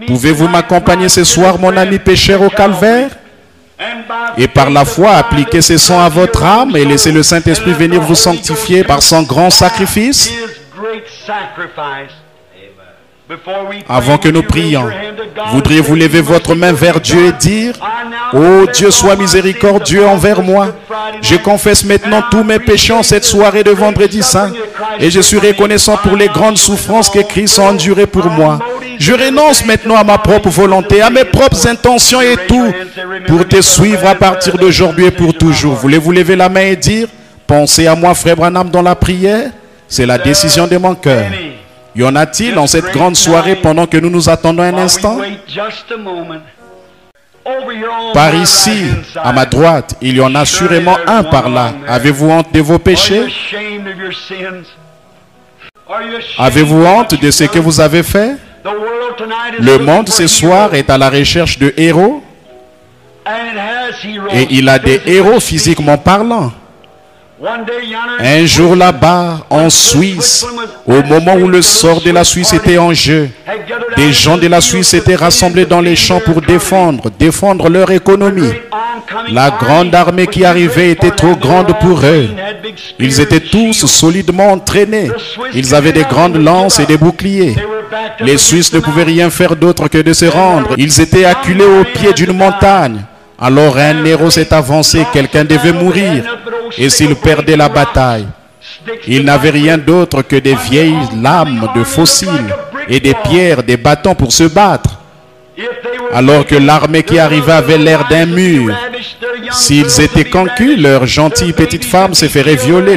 Pouvez-vous m'accompagner ce soir, mon ami pécheur, au calvaire? Et par la foi, appliquez ce sang à votre âme et laissez le Saint-Esprit venir vous sanctifier par son grand sacrifice. Avant que nous prions, voudriez-vous lever votre main vers Dieu et dire: ô Dieu, sois miséricordieux envers moi. Je confesse maintenant tous mes péchés en cette soirée de vendredi saint. Et je suis reconnaissant pour les grandes souffrances que Christ a endurées pour moi. Je renonce maintenant à ma propre volonté, à mes propres intentions et tout, pour te suivre à partir d'aujourd'hui et pour toujours. Voulez-vous lever la main et dire: pensez à moi, frère Branham, dans la prière? C'est la décision de mon cœur. Y en a-t-il en cette grande soirée pendant que nous nous attendons un instant? Par ici, à ma droite, il y en a sûrement un par là. Avez-vous honte de vos péchés? Avez-vous honte de ce que vous avez fait? Le monde ce soir est à la recherche de héros. Et il a des héros physiquement parlant. Un jour là-bas, en Suisse, au moment où le sort de la Suisse était en jeu, des gens de la Suisse étaient rassemblés dans les champs pour défendre leur économie. La grande armée qui arrivait était trop grande pour eux. Ils étaient tous solidement entraînés. Ils avaient des grandes lances et des boucliers. Les Suisses ne pouvaient rien faire d'autre que de se rendre. Ils étaient acculés au pied d'une montagne. Alors un héros s'est avancé, quelqu'un devait mourir. Et s'il perdait la bataille, il n'avait rien d'autre que des vieilles lames de fossiles et des pierres, des bâtons pour se battre. Alors que l'armée qui arrivait avait l'air d'un mur. S'ils étaient conquis, leurs gentilles petites femmes se feraient violer,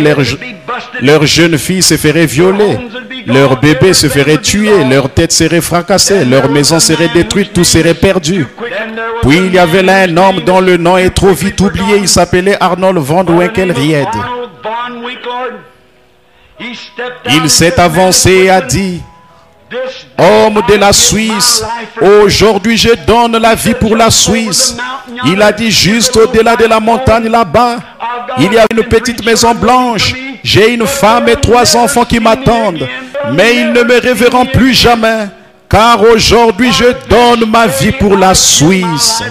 leurs jeunes filles se feraient violer, leurs bébés se feraient tuer, leurs têtes seraient fracassées, leurs maisons seraient détruites, tout serait perdu. Puis il y avait là un homme dont le nom est trop vite oublié, il s'appelait Arnold von Winkelried. Il s'est avancé et a dit: homme de la Suisse, aujourd'hui je donne la vie pour la Suisse. Il a dit: juste au-delà de la montagne là-bas, il y a une petite maison blanche. J'ai une femme et 3 enfants qui m'attendent. Mais ils ne me reverront plus jamais, car aujourd'hui je donne ma vie pour la Suisse.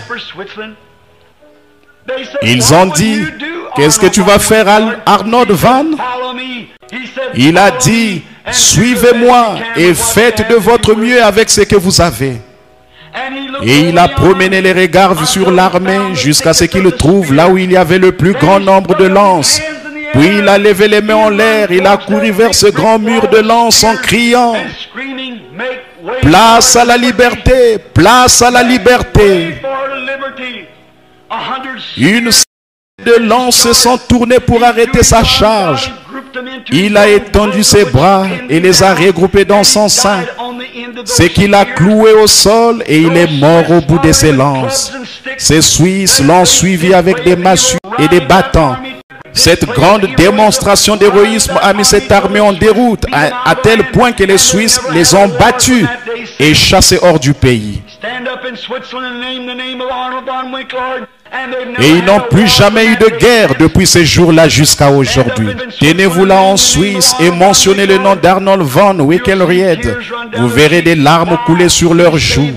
Ils ont dit: qu'est-ce que tu vas faire, Arnold Van? Il a dit: suivez-moi et faites de votre mieux avec ce que vous avez. Et il a promené les regards sur l'armée jusqu'à ce qu'il trouve là où il y avait le plus grand nombre de lances. Puis il a levé les mains en l'air, il a couru vers ce grand mur de lances en criant: place à la liberté, place à la liberté. Une série de lances se sont tournées pour arrêter sa charge. Il a étendu ses bras et les a regroupés dans son sein. C'est qu'il a cloué au sol et il est mort au bout de ses lances. Ces Suisses l'ont suivi avec des massues et des bâtons. Cette grande démonstration d'héroïsme a mis cette armée en déroute à tel point que les Suisses les ont battus et chassés hors du pays. Et ils n'ont plus jamais eu de guerre depuis ce jour-là jusqu'à aujourd'hui. Tenez-vous là en Suisse et mentionnez le nom d'Arnold von Winkelried. Vous verrez des larmes couler sur leurs joues.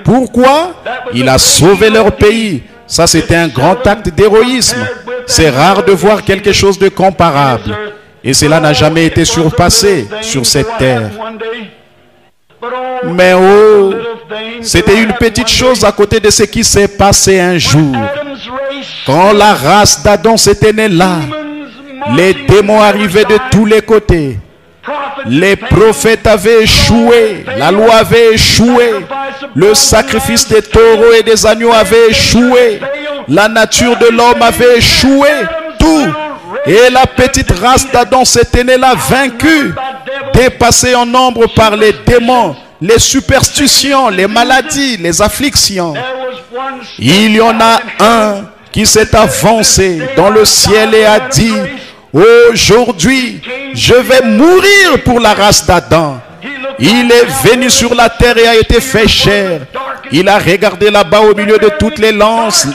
Pourquoi? Il a sauvé leur pays. Ça, c'était un grand acte d'héroïsme. C'est rare de voir quelque chose de comparable. Et cela n'a jamais été surpassé sur cette terre. Mais oh, c'était une petite chose à côté de ce qui s'est passé un jour. Quand la race d'Adam s'était née là, les démons arrivaient de tous les côtés. Les prophètes avaient échoué, la loi avait échoué, le sacrifice des taureaux et des agneaux avait échoué, la nature de l'homme avait échoué, tout. Et la petite race d'Adam s'était née là vaincue, dépassée en nombre par les démons, les superstitions, les maladies, les afflictions. Il y en a un qui s'est avancé dans le ciel et a dit: aujourd'hui, je vais mourir pour la race d'Adam. Il est venu sur la terre et a été fait chair. Il a regardé là-bas au milieu de toutes les lances,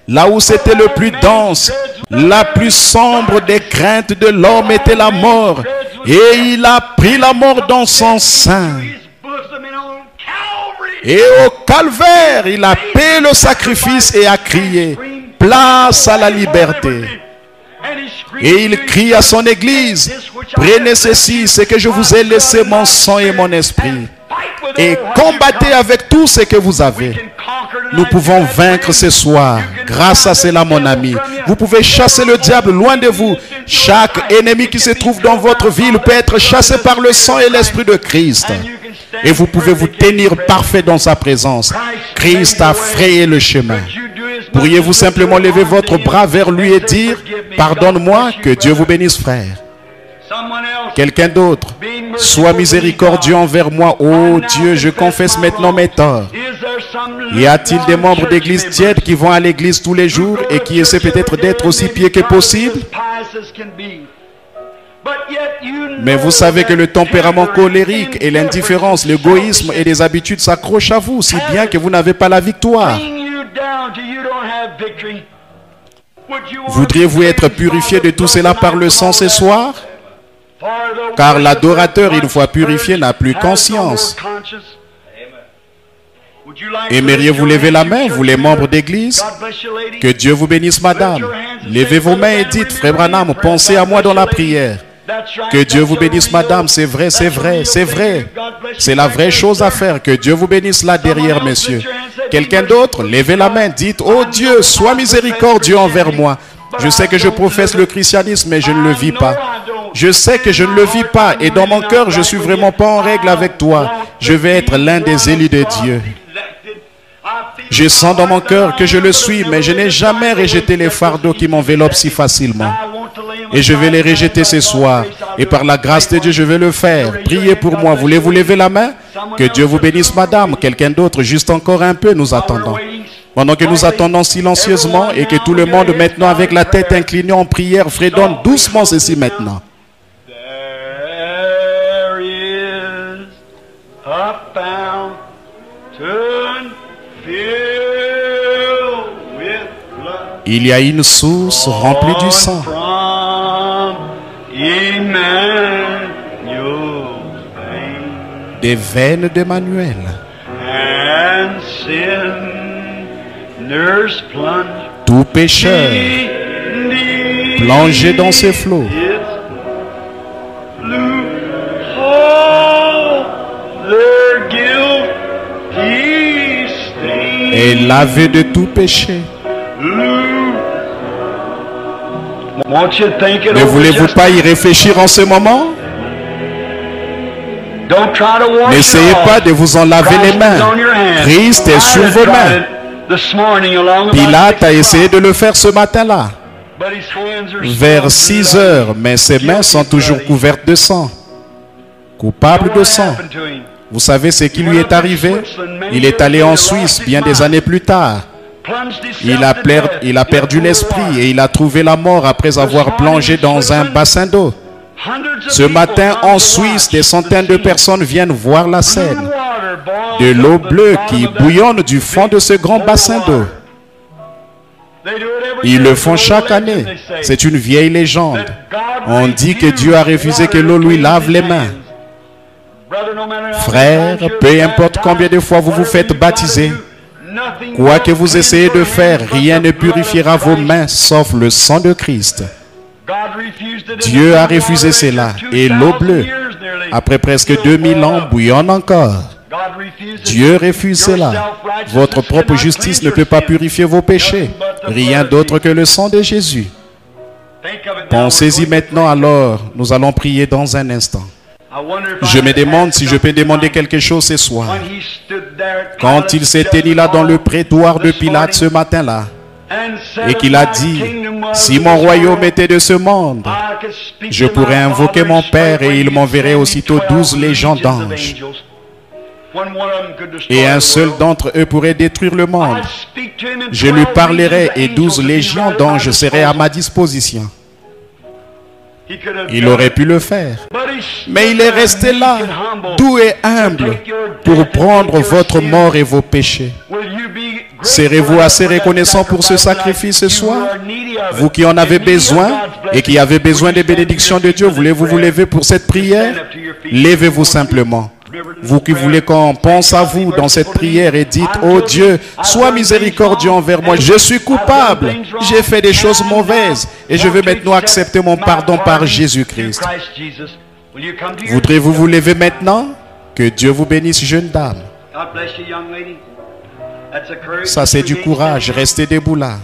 là où c'était le plus dense, la plus sombre des craintes de l'homme était la mort. Et il a pris la mort dans son sein. Et au calvaire, il a payé le sacrifice et a crié, place à la liberté. Et il crie à son église, prenez ceci, c'est que je vous ai laissé mon sang et mon esprit. Et combattez avec tout ce que vous avez. Nous pouvons vaincre ce soir. Grâce à cela, mon ami. Vous pouvez chasser le diable loin de vous. Chaque ennemi qui se trouve dans votre ville peut être chassé par le sang et l'esprit de Christ. Et vous pouvez vous tenir parfait dans sa présence. Christ a frayé le chemin. Pourriez-vous simplement lever votre bras vers lui et dire, pardonne-moi, que Dieu vous bénisse, frère. Quelqu'un d'autre, sois miséricordieux envers moi. Oh Dieu, je confesse maintenant mes torts. Y a-t-il des membres d'église tiède qui vont à l'église tous les jours et qui essaient peut-être d'être aussi pieux que possible? Mais vous savez que le tempérament colérique et l'indifférence, l'égoïsme et les habitudes s'accrochent à vous, si bien que vous n'avez pas la victoire. Voudriez-vous être purifié de tout cela par le sang ce soir? Car l'adorateur, une fois purifié, n'a plus conscience. Aimeriez-vous lever la main, vous les membres d'église? Que Dieu vous bénisse, madame. Levez vos mains et dites, frère Branham, pensez à moi dans la prière. Que Dieu vous bénisse, madame. C'est vrai, c'est vrai, c'est vrai. C'est la vraie chose à faire. Que Dieu vous bénisse là derrière, messieurs. Quelqu'un d'autre, levez la main, dites, oh Dieu, sois miséricordieux envers moi. Je sais que je professe le christianisme, mais je ne le vis pas. Je sais que je ne le vis pas, et dans mon cœur, je ne suis vraiment pas en règle avec toi. Je vais être l'un des élus de Dieu. Je sens dans mon cœur que je le suis, mais je n'ai jamais rejeté les fardeaux qui m'enveloppent si facilement. Et je vais les rejeter ce soir. Et par la grâce de Dieu, je vais le faire. Priez pour moi. Voulez-vous lever la main? Que Dieu vous bénisse, madame. Quelqu'un d'autre, juste encore un peu, nous attendons. Pendant que nous attendons silencieusement et que tout le monde maintenant avec la tête inclinée en prière fredonne doucement ceci maintenant. Il y a une source remplie du sang. Des veines d'Emmanuel. Tout pécheur plongé dans ces flots est lavé de tout péché. Ne voulez-vous pas y réfléchir en ce moment? N'essayez pas de vous en laver les mains. Christ est sur vos mains. Pilate a essayé de le faire ce matin-là, vers 6 heures, mais ses mains sont toujours couvertes de sang, coupables de sang. Vous savez ce qui lui est arrivé? Il est allé en Suisse bien des années plus tard. Il a perdu l'esprit et il a trouvé la mort après avoir plongé dans un bassin d'eau. Ce matin, en Suisse, des centaines de personnes viennent voir la scène. De l'eau bleue qui bouillonne du fond de ce grand bassin d'eau. Ils le font chaque année. C'est une vieille légende. On dit que Dieu a refusé que l'eau lui lave les mains. Frère, peu importe combien de fois vous vous faites baptiser, quoi que vous essayez de faire, rien ne purifiera vos mains sauf le sang de Christ. Dieu a refusé cela. Et l'eau bleue, après presque 2000 ans, bouillonne encore. Dieu refuse cela. Votre propre justice ne peut pas purifier vos péchés. Rien d'autre que le sang de Jésus. Pensez-y maintenant alors. Nous allons prier dans un instant. Je me demande si je peux demander quelque chose ce soir. Quand il s'est tenu là dans le prétoire de Pilate ce matin-là, et qu'il a dit, si mon royaume était de ce monde, je pourrais invoquer mon Père et il m'enverrait aussitôt 12 légions d'anges. Et un seul d'entre eux pourrait détruire le monde. Je lui parlerai et 12 légions d'anges seraient à ma disposition. Il aurait pu le faire. Mais il est resté là, doux et humble, pour prendre votre mort et vos péchés. Serez-vous assez reconnaissant pour ce sacrifice ce soir? Vous qui en avez besoin et qui avez besoin des bénédictions de Dieu, voulez-vous vous lever pour cette prière? Levez-vous simplement. Vous qui voulez qu'on pense à vous dans cette prière et dites, oh Dieu, sois miséricordieux envers moi. Je suis coupable. J'ai fait des choses mauvaises et je veux maintenant accepter mon pardon par Jésus-Christ. Voudrez-vous vous lever maintenant? Que Dieu vous bénisse, jeune dame. Ça, c'est du courage. Restez debout là.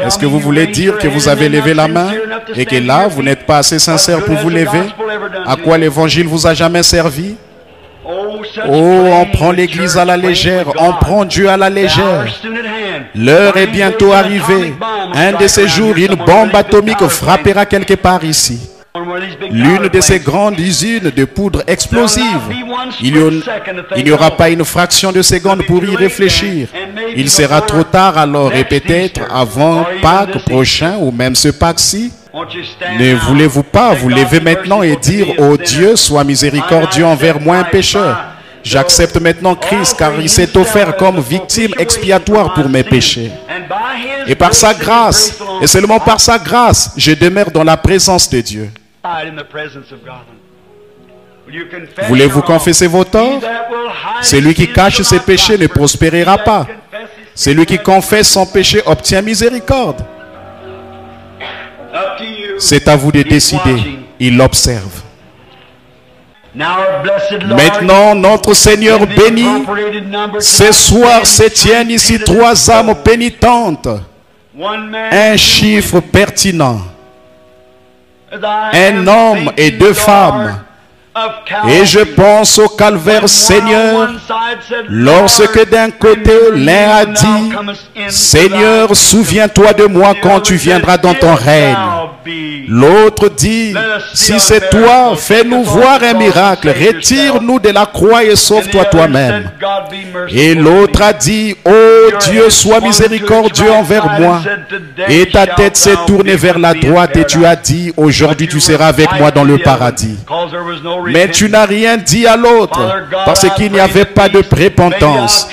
Est-ce que vous voulez dire que vous avez levé la main et que là, vous n'êtes pas assez sincère pour vous lever? À quoi l'évangile vous a jamais servi? Oh, on prend l'église à la légère, on prend Dieu à la légère. L'heure est bientôt arrivée. Un de ces jours, une bombe atomique frappera quelque part ici. L'une de ces grandes usines de poudre explosive. Il n'y aura pas une fraction de seconde pour y réfléchir. Il sera trop tard alors, et peut-être avant Pâques prochain ou même ce Pâques-ci. Ne voulez-vous pas vous lever maintenant et dire, oh Dieu, sois miséricordieux envers moi un pécheur. J'accepte maintenant Christ car il s'est offert comme victime expiatoire pour mes péchés. Et par sa grâce, et seulement par sa grâce, je demeure dans la présence de Dieu. Voulez-vous confesser vos torts? Celui qui cache ses péchés ne prospérera pas. Celui qui confesse son péché obtient miséricorde. C'est à vous de décider. Il l'observe. Maintenant, notre Seigneur béni, ce soir se tiennent ici 3 âmes pénitentes. Un chiffre pertinent. Un homme et 2 femmes. Et je pense au calvaire, Seigneur, lorsque d'un côté l'un a dit, Seigneur, souviens-toi de moi quand tu viendras dans ton règne. L'autre dit, si c'est toi, fais-nous voir un miracle, retire-nous de la croix et sauve-toi toi-même. Et l'autre a dit, oh Dieu, sois miséricordieux envers moi. Et ta tête s'est tournée vers la droite et tu as dit, aujourd'hui tu seras avec moi dans le paradis. Mais tu n'as rien dit à l'autre, parce qu'il n'y avait pas de repentance.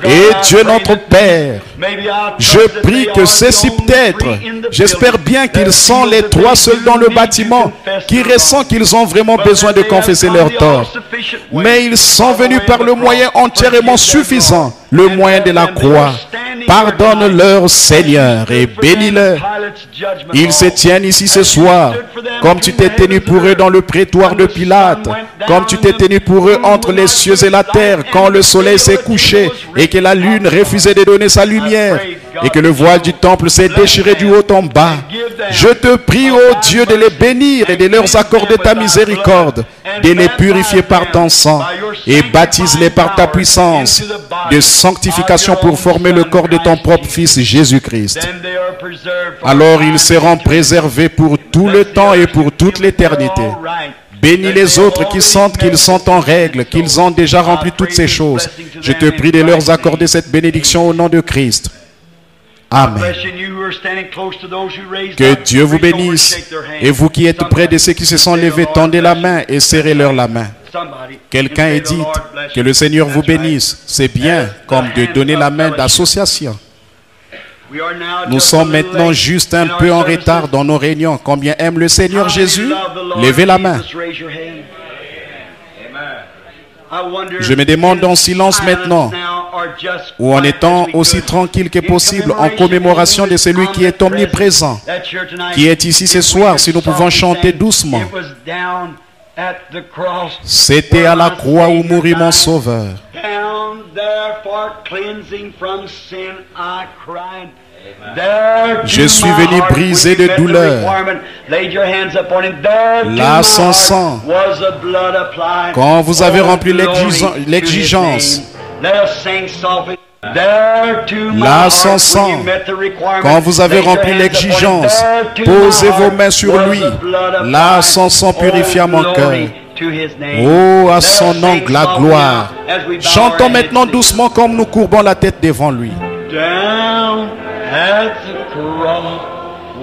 Et Dieu notre Père, je prie que ceci peut-être, j'espère bien qu'ils sont les 3 seuls dans le bâtiment, qui ressentent qu'ils ont vraiment besoin de confesser leurs torts. Mais ils sont venus par le moyen entièrement suffisant, le moyen de la croix. Pardonne-leur, Seigneur, et bénis-leur. Ils se tiennent ici ce soir, comme tu t'es tenu pour eux dans le prétoire de Pilate, comme tu t'es tenu pour eux entre les cieux et la terre, quand le soleil s'est couché et que la lune refusait de donner sa lumière, et que le voile du temple s'est déchiré du haut en bas. Je te prie, ô Dieu, de les bénir et de leur accorder ta miséricorde, de les purifier par ton sang, et baptise-les par ta puissance de sanctification pour former le corps de ton propre Fils Jésus-Christ. Alors ils seront préservés pour tout le temps et pour toute l'éternité. Bénis les autres qui sentent qu'ils sont en règle, qu'ils ont déjà rempli toutes ces choses. Je te prie de leur accorder cette bénédiction au nom de Christ. Amen. Que Dieu vous bénisse. Et vous qui êtes près de ceux qui se sont levés, tendez la main et serrez-leur la main. Quelqu'un est dit que le Seigneur vous bénisse. C'est bien comme de donner la main d'association. Nous sommes maintenant juste un peu en retard dans nos réunions. Combien aime le Seigneur Jésus? Levez la main. Je me demande en silence maintenant, ou en étant aussi tranquille que possible, en commémoration de celui qui est omniprésent, qui est ici ce soir, si nous pouvons chanter doucement. C'était à la croix où mourit mon Sauveur. Je suis venu briser de douleur. Là, son sang, quand vous avez rempli l'exigence, là, son sang, quand vous avez rempli l'exigence, posez vos mains sur lui. Là, son sang purifia mon cœur. Oh, à son nom, la gloire. Chantons maintenant doucement comme nous courbons la tête devant lui. At the cross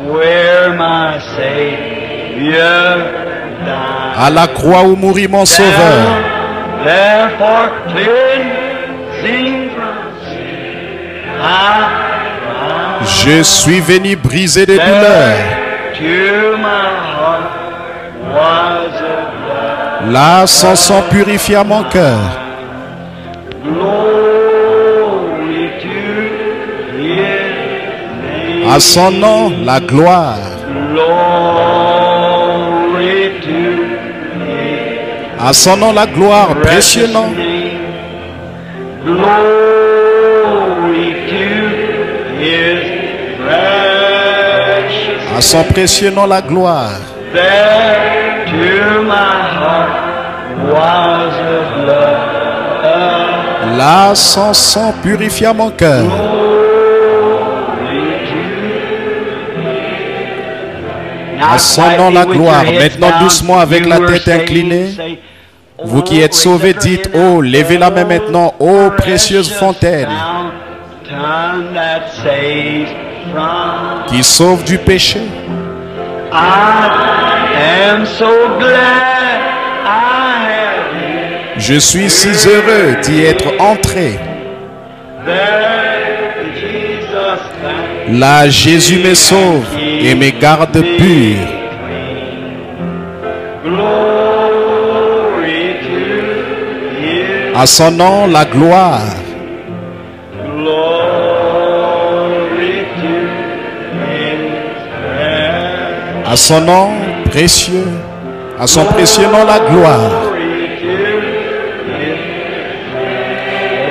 where my Savior died. À la croix où mourit mon Sauveur. Therefore cleansing from sin, je suis venu briser des douleurs. To my heart was a blood. Là, son sang purifia mon cœur. À son nom, la gloire. À son nom, la gloire, précieux nom. À son précieux nom, la gloire. Là, son sang purifia mon cœur. À son nom, la gloire. Maintenant, doucement, avec la tête inclinée. Vous qui êtes sauvés, dites, oh, levez la main maintenant, ô précieuse fontaine, qui sauve du péché. Je suis si heureux d'y être entré. Là, Jésus me sauve et me garde pur. À son nom, la gloire. À son nom précieux. À son précieux nom, la gloire.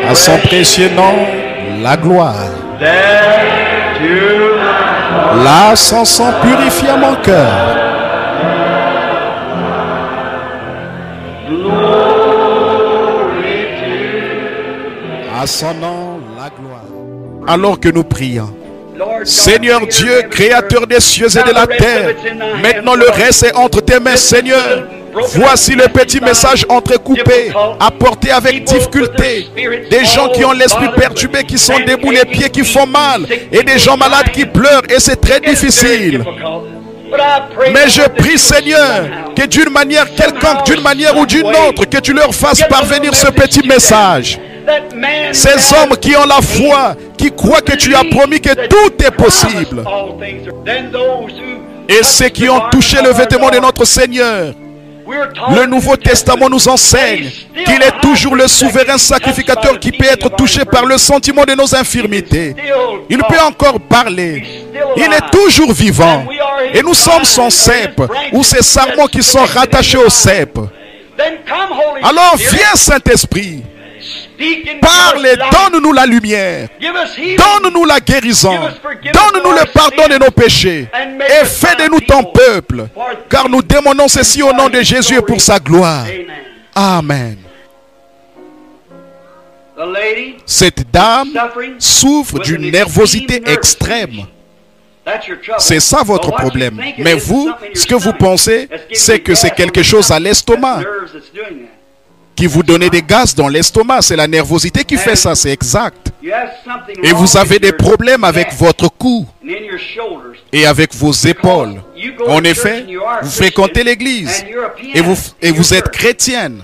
À son précieux nom, la gloire. Là, son sang purifia mon cœur. À son nom, la gloire. Alors que nous prions, Seigneur Dieu, créateur des cieux et de la terre, maintenant le reste est entre tes mains, Seigneur. Voici le petit message entrecoupé, apporté avec difficulté. Des gens qui ont l'esprit perturbé, qui sont debout, les pieds qui font mal, et des gens malades qui pleurent, et c'est très difficile. Mais je prie, Seigneur, que d'une manière quelconque, d'une manière ou d'une autre, que tu leur fasses parvenir ce petit message. Ces hommes qui ont la foi, qui croient que tu as promis que tout est possible. Et ceux qui ont touché le vêtement de notre Seigneur. Le Nouveau Testament nous enseigne qu'il est toujours le souverain sacrificateur qui peut être touché par le sentiment de nos infirmités. Il peut encore parler. Il est toujours vivant. Et nous sommes son cep, ou ces sarments qui sont rattachés au cep. Alors viens, Saint-Esprit. Parle et donne-nous la lumière. Donne-nous la guérison. Donne-nous le pardon de nos péchés. Et fais de nous ton peuple. Car nous demandons ceci au nom de Jésus et pour sa gloire. Amen. Cette dame souffre d'une nervosité extrême. C'est ça votre problème. Mais vous, ce que vous pensez, c'est que c'est quelque chose à l'estomac qui vous donne des gaz dans l'estomac. C'est la nervosité qui fait ça, c'est exact. Et vous avez des problèmes avec votre cou et avec vos épaules. En effet, vous fréquentez l'église et vous êtes chrétienne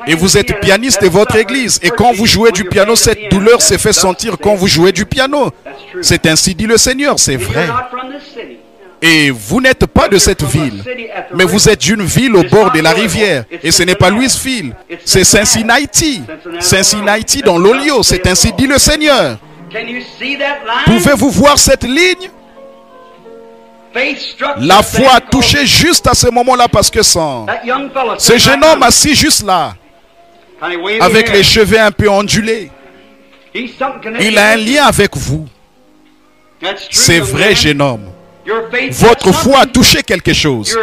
et vous êtes pianiste de votre église. Et quand vous jouez du piano, cette douleur se fait sentir quand vous jouez du piano. C'est ainsi dit le Seigneur, c'est vrai. Et vous n'êtes pas de cette ville, mais vous êtes d'une ville au bord de la rivière. Et ce n'est pas Louisville, c'est Cincinnati. Cincinnati dans l'Olio, c'est ainsi dit le Seigneur. Pouvez-vous voir cette ligne? La foi a touché juste à ce moment-là parce que ce jeune homme assis juste là, avec les cheveux un peu ondulés, il a un lien avec vous. C'est vrai, jeune homme. Votre foi a touché quelque chose.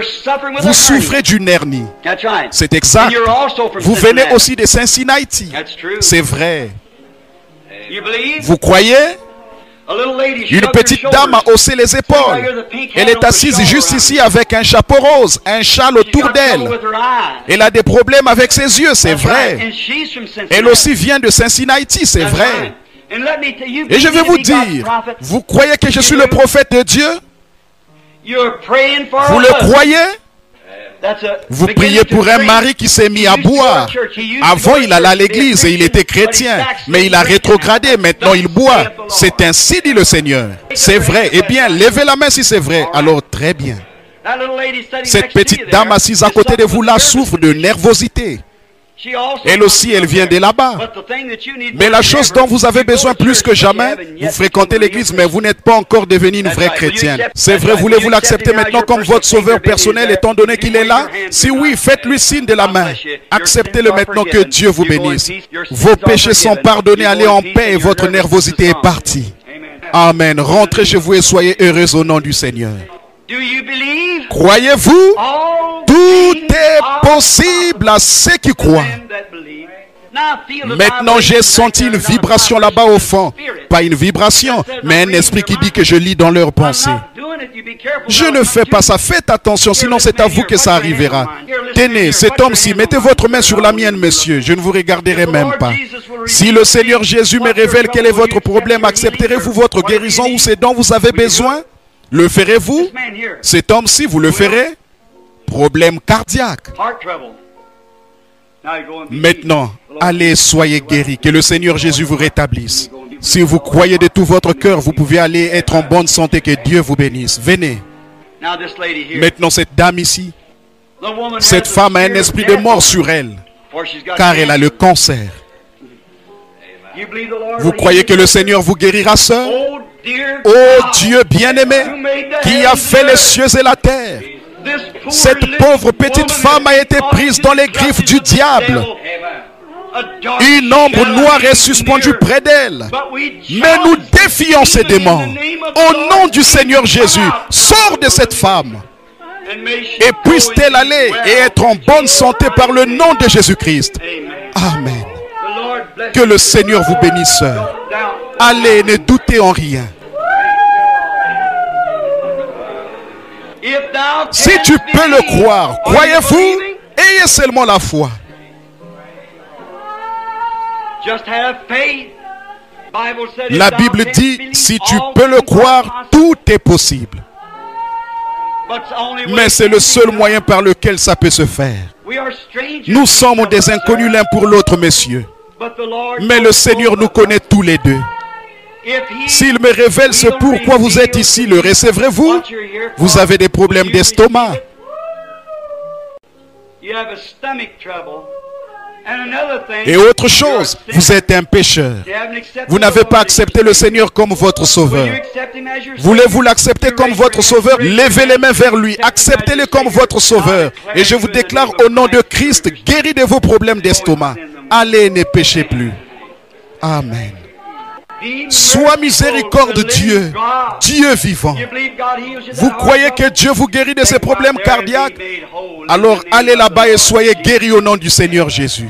Vous souffrez d'une hernie. C'est exact. Vous venez aussi de Cincinnati. C'est vrai. Vous croyez? Une petite dame a haussé les épaules. Elle est assise juste ici avec un chapeau rose, un châle autour d'elle. Elle a des problèmes avec ses yeux, c'est vrai. Elle aussi vient de Cincinnati, c'est vrai. Et je vais vous dire, vous croyez que je suis le prophète de Dieu? Vous le croyez? Vous priez pour un mari qui s'est mis à boire. Avant, il allait à l'église et il était chrétien. Mais il a rétrogradé. Maintenant, il boit. C'est ainsi dit le Seigneur. C'est vrai. Eh bien, levez la main si c'est vrai. Alors, très bien. Cette petite dame assise à côté de vous là souffre de nervosité. Elle aussi, elle vient de là-bas. Mais la chose dont vous avez besoin plus que jamais, vous fréquentez l'église, mais vous n'êtes pas encore devenu une vraie chrétienne. C'est vrai, voulez-vous l'accepter maintenant comme votre sauveur personnel, étant donné qu'il est là? Si oui, faites-lui signe de la main. Acceptez-le maintenant, que Dieu vous bénisse. Vos péchés sont pardonnés, allez en paix et votre nervosité est partie. Amen. Rentrez chez vous et soyez heureux au nom du Seigneur. Croyez-vous? Tout est possible à ceux qui croient. Maintenant, j'ai senti une vibration là-bas au fond. Pas une vibration, mais un esprit qui dit que je lis dans leurs pensées. Je ne fais pas ça. Faites attention, sinon c'est à vous que ça arrivera. Tenez, cet homme-ci, mettez votre main sur la mienne, monsieur. Je ne vous regarderai même pas. Si le Seigneur Jésus me révèle quel est votre problème, accepterez-vous votre guérison ou ce dont vous avez besoin? Le ferez-vous? Cet homme-ci, vous le ferez? Problème cardiaque. Maintenant, allez, soyez guéris. Que le Seigneur Jésus vous rétablisse. Si vous croyez de tout votre cœur, vous pouvez aller être en bonne santé. Que Dieu vous bénisse. Venez. Maintenant, cette dame ici, cette femme a un esprit de mort sur elle, car elle a le cancer. Vous croyez que le Seigneur vous guérira, sœur? Oh Dieu bien-aimé, qui a fait les cieux et la terre, cette pauvre petite femme a été prise dans les griffes du diable. Une ombre noire est suspendue près d'elle. Mais nous défions ces démons. Au nom du Seigneur Jésus, sors de cette femme. Et puisse-t-elle aller et être en bonne santé par le nom de Jésus-Christ. Amen. Que le Seigneur vous bénisse, sœur. Allez, ne doutez en rien. Si tu peux le croire, croyez-vous, ayez seulement la foi. La Bible dit, si tu peux le croire, tout est possible. Mais c'est le seul moyen par lequel ça peut se faire. Nous sommes des inconnus l'un pour l'autre, messieurs. Mais le Seigneur nous connaît tous les deux. S'il me révèle ce pourquoi vous êtes ici, le recevrez-vous? Vous avez des problèmes d'estomac. Et autre chose, vous êtes un pécheur. Vous n'avez pas accepté le Seigneur comme votre sauveur. Voulez-vous l'accepter comme votre sauveur? Levez les mains vers lui, acceptez-le comme votre sauveur. Et je vous déclare au nom de Christ, guéri de vos problèmes d'estomac. Allez, ne péchez plus. Amen. Sois miséricorde Dieu, Dieu vivant. Vous croyez que Dieu vous guérit de ces problèmes cardiaques? Alors allez là-bas et soyez guéris au nom du Seigneur Jésus.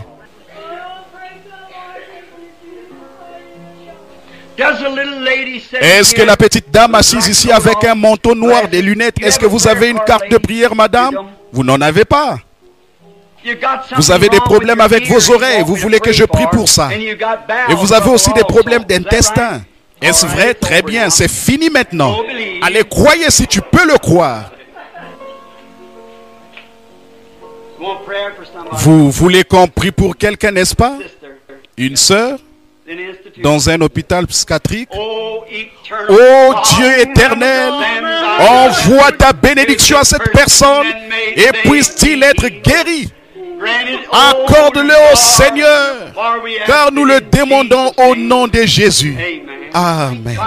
Est-ce que la petite dame assise ici avec un manteau noir, des lunettes, est-ce que vous avez une carte de prière, madame? Vous n'en avez pas. Vous avez des problèmes avec vos oreilles, vous voulez que je prie pour ça. Et vous avez aussi des problèmes d'intestin. Est-ce vrai? Très bien, c'est fini maintenant. Allez, croyez si tu peux le croire. Vous voulez qu'on prie pour quelqu'un, n'est-ce pas? Une sœur dans un hôpital psychiatrique. Oh Dieu éternel, envoie ta bénédiction à cette personne et puisse-t-il être guéri. Accorde-le au Seigneur, car nous le demandons au nom de Jésus. Amen.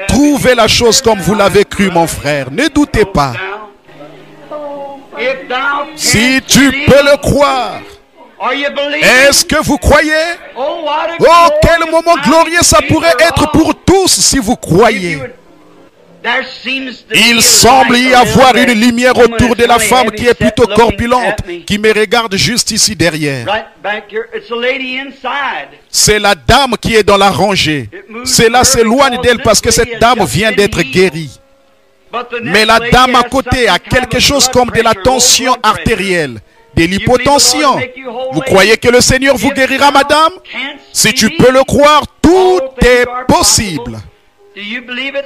Trouvez la chose comme vous l'avez cru, mon frère. Ne doutez pas. Si tu peux le croire, est-ce que vous croyez? Oh, quel moment glorieux ça pourrait être pour tous si vous croyez. Il semble y avoir une lumière autour de la femme qui est plutôt corpulente, qui me regarde juste ici derrière. C'est la dame qui est dans la rangée. Cela s'éloigne d'elle parce que cette dame vient d'être guérie. Mais la dame à côté a quelque chose comme de la tension artérielle, de l'hypotension. Vous croyez que le Seigneur vous guérira, madame? Si tu peux le croire, tout est possible.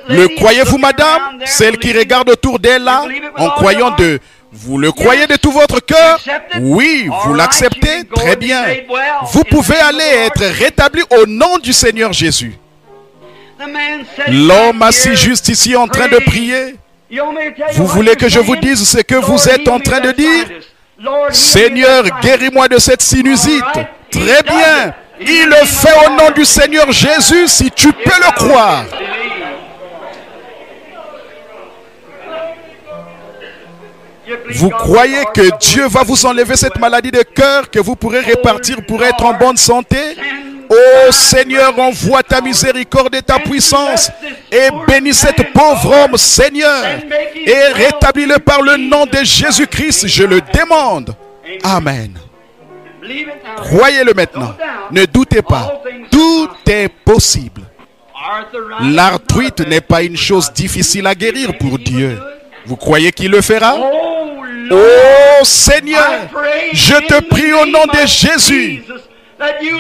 Le croyez-vous, madame? Celle qui regarde autour d'elle là, en croyant de... Vous le croyez de tout votre cœur? Oui, vous l'acceptez? Très bien. Vous pouvez aller être rétabli au nom du Seigneur Jésus. L'homme assis juste ici en train de prier, Vous voulez que je vous dise ce que vous êtes en train de dire? Seigneur, guéris-moi de cette sinusite. Très bien. Il le fait au nom du Seigneur Jésus, si tu peux le croire. Vous croyez que Dieu va vous enlever cette maladie de cœur, que vous pourrez répartir pour être en bonne santé? Oh Seigneur, envoie ta miséricorde et ta puissance et bénis cette pauvre homme, Seigneur, et rétablis-le par le nom de Jésus-Christ, je le demande. Amen. Croyez-le maintenant. Ne doutez pas. Tout est possible. L'arthrite n'est pas une chose difficile à guérir pour Dieu. Vous croyez qu'il le fera? Oh Seigneur, je te prie au nom de Jésus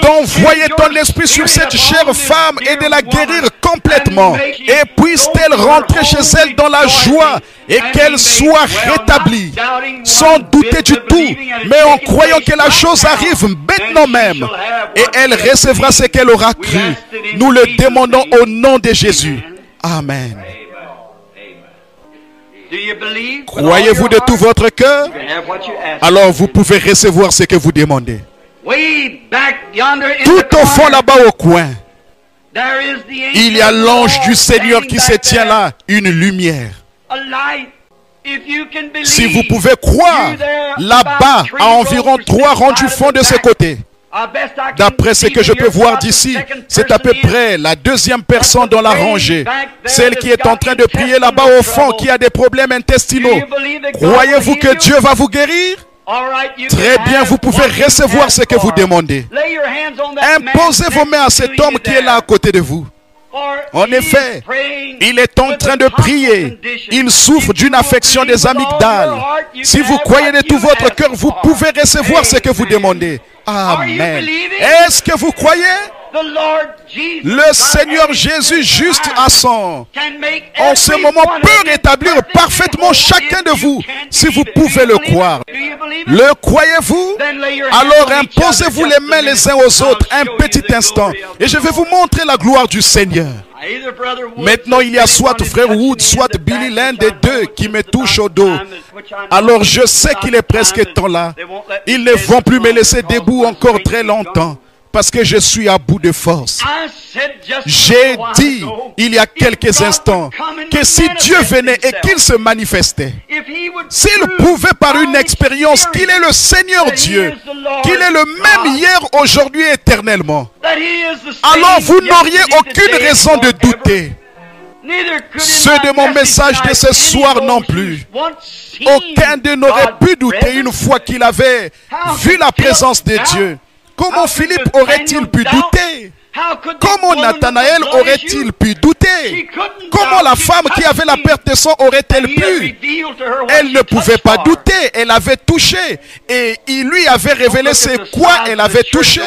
d'envoyer ton esprit sur cette chère femme et de la guérir complètement. Et puisse-t-elle rentrer chez elle dans la joie et qu'elle soit rétablie, sans douter du tout, mais en croyant que la chose arrive maintenant même. Et elle recevra ce qu'elle aura cru. Nous le demandons au nom de Jésus. Amen. Croyez-vous de tout votre cœur? Alors vous pouvez recevoir ce que vous demandez. Tout au fond là-bas au coin, il y a l'ange du Seigneur qui se tient là, une lumière. Si vous pouvez croire, là-bas, à environ 3 rangs du fond de ce côté, d'après ce que je peux voir d'ici, c'est à peu près la 2e personne dans la rangée. Celle qui est en train de prier là-bas au fond, qui a des problèmes intestinaux. Croyez-vous que Dieu va vous guérir? Très bien, vous pouvez recevoir ce que vous demandez. Imposez vos mains à cet homme qui est là à côté de vous. En effet, il est en train de prier. Il souffre d'une affection des amygdales. Si vous croyez de tout votre cœur, vous pouvez recevoir ce que vous demandez. Amen. Est-ce que vous croyez? Le Seigneur Jésus, juste à son, en ce moment, peut rétablir parfaitement chacun de vous, si vous pouvez le croire. Le croyez-vous? Alors imposez-vous les mains les uns aux autres un petit instant, et je vais vous montrer la gloire du Seigneur. Maintenant, il y a soit Frère Wood, soit Billy, l'un des deux qui me touche au dos. Alors je sais qu'il est presque temps là. Ils ne vont plus me laisser debout encore très longtemps, parce que je suis à bout de force. J'ai dit, il y a quelques instants, que si Dieu venait et qu'il se manifestait, s'il pouvait par une expérience qu'il est le Seigneur Dieu, qu'il est le même hier, aujourd'hui et éternellement, alors vous n'auriez aucune raison de douter. Ceux de mon message de ce soir non plus. Aucun d'eux n'aurait pu douter une fois qu'il avait vu la présence de Dieu. Comment Philippe aurait-il pu douter? Comment Nathanaël aurait-il pu douter? Comment la femme qui avait la perte de sang aurait-elle pu? Elle ne pouvait pas douter, elle avait touché. Et il lui avait révélé c'est quoi elle avait touché.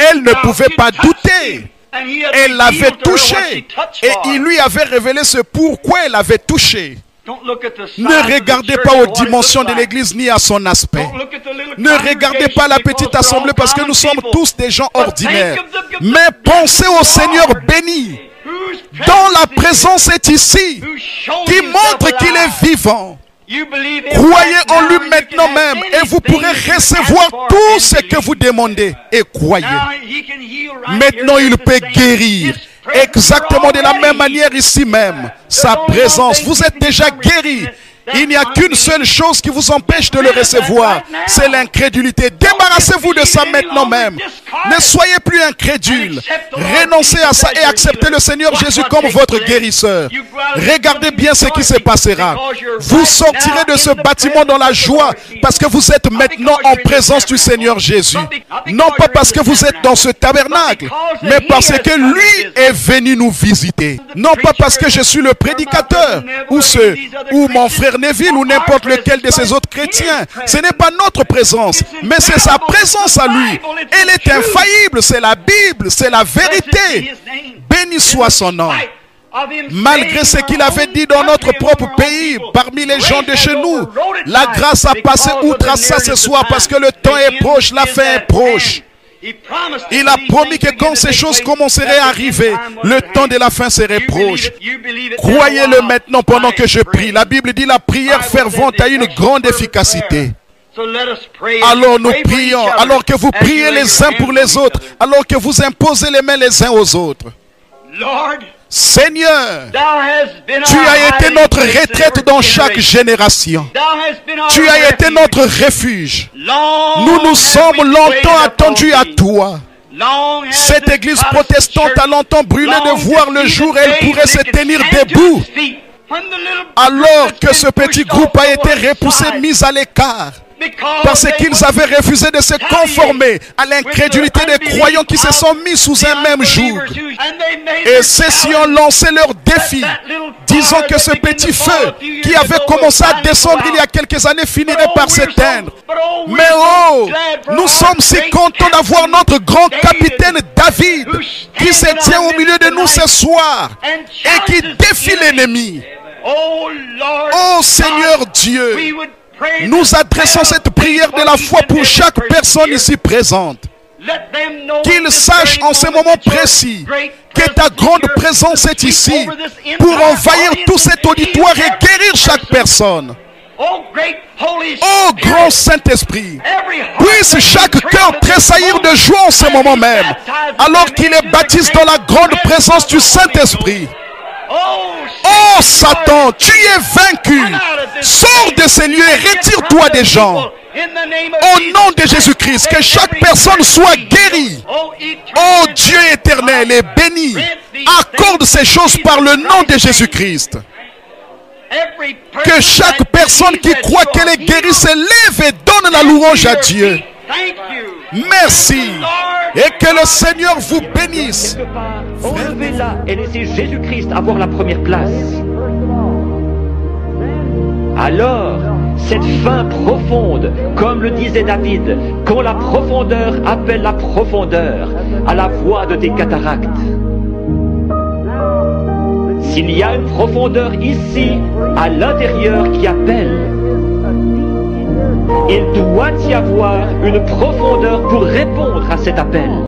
Elle ne pouvait pas douter. Elle l'avait touché. Et il lui avait révélé ce pourquoi elle avait touché. Ne regardez pas aux dimensions de l'église ni à son aspect. Ne regardez pas la petite assemblée parce que nous sommes tous des gens ordinaires. Mais pensez au Seigneur béni, dont la présence est ici, qui montre qu'il est vivant. Croyez en lui maintenant même et vous pourrez recevoir tout ce que vous demandez. Et croyez. Maintenant, il peut guérir. Exactement de la même manière ici même. Sa présence, vous êtes déjà guéris. Il n'y a qu'une seule chose qui vous empêche de le recevoir, c'est l'incrédulité. Débarrassez-vous de ça maintenant même. Ne soyez plus incrédule. Renoncez à ça et acceptez le Seigneur Jésus comme votre guérisseur. Regardez bien ce qui se passera. Vous sortirez de ce bâtiment dans la joie parce que vous êtes maintenant en présence du Seigneur Jésus. Non pas parce que vous êtes dans ce tabernacle, mais parce que lui est venu nous visiter. Non pas parce que je suis le prédicateur ou mon frère Neville ou n'importe lequel de ces autres chrétiens. Ce n'est pas notre présence, mais c'est sa présence à lui. Elle est infaillible, c'est la Bible, c'est la vérité. Béni soit son nom. Malgré ce qu'il avait dit dans notre propre pays, parmi les gens de chez nous, la grâce a passé outre à ça ce soir parce que le temps est proche, la fin est proche. Il a promis que quand ces choses commenceraient à arriver, le temps de la fin serait proche. Croyez-le maintenant pendant que je prie. La Bible dit la prière fervente a une grande efficacité. Alors nous prions, alors que vous priez les uns pour les autres, alors que vous imposez les mains les uns aux autres. Seigneur, tu as été notre retraite dans chaque génération. Tu as été notre refuge. Nous nous sommes longtemps attendus à toi. Cette église protestante a longtemps brûlé de voir le jour où elle pourrait se tenir debout. Alors que ce petit groupe a été repoussé, mis à l'écart. Parce qu'ils avaient refusé de se conformer à l'incrédulité des croyants qui se sont mis sous un même joug. Et ceux-ci ont lancé leur défi, disant que ce petit feu qui avait commencé à descendre il y a quelques années finirait par s'éteindre. Mais oh, nous sommes si contents d'avoir notre grand capitaine David qui se tient au milieu de nous ce soir et qui défie l'ennemi. Oh Seigneur Dieu, nous adressons cette prière de la foi pour chaque personne ici présente. Qu'ils sachent en ce moment précis que ta grande présence est ici pour envahir tout cet auditoire et guérir chaque personne. Oh grand Saint-Esprit, puisse chaque cœur tressaillir de joie en ce moment même, alors qu'il est baptisé dans la grande présence du Saint-Esprit. Oh Satan, tu es vaincu. Sors de ces lieux et retire-toi des gens. Au nom de Jésus-Christ, que chaque personne soit guérie. Oh Dieu éternel et béni, accorde ces choses par le nom de Jésus-Christ. Que chaque personne qui croit qu'elle est guérie se lève et donne la louange à Dieu. Merci. Et que le Seigneur vous bénisse. Enlevez-la et laissez Jésus-Christ avoir la première place. Alors, cette faim profonde, comme le disait David, quand la profondeur appelle la profondeur, à la voix de tes cataractes. S'il y a une profondeur ici, à l'intérieur qui appelle, il doit y avoir une profondeur pour répondre à cet appel.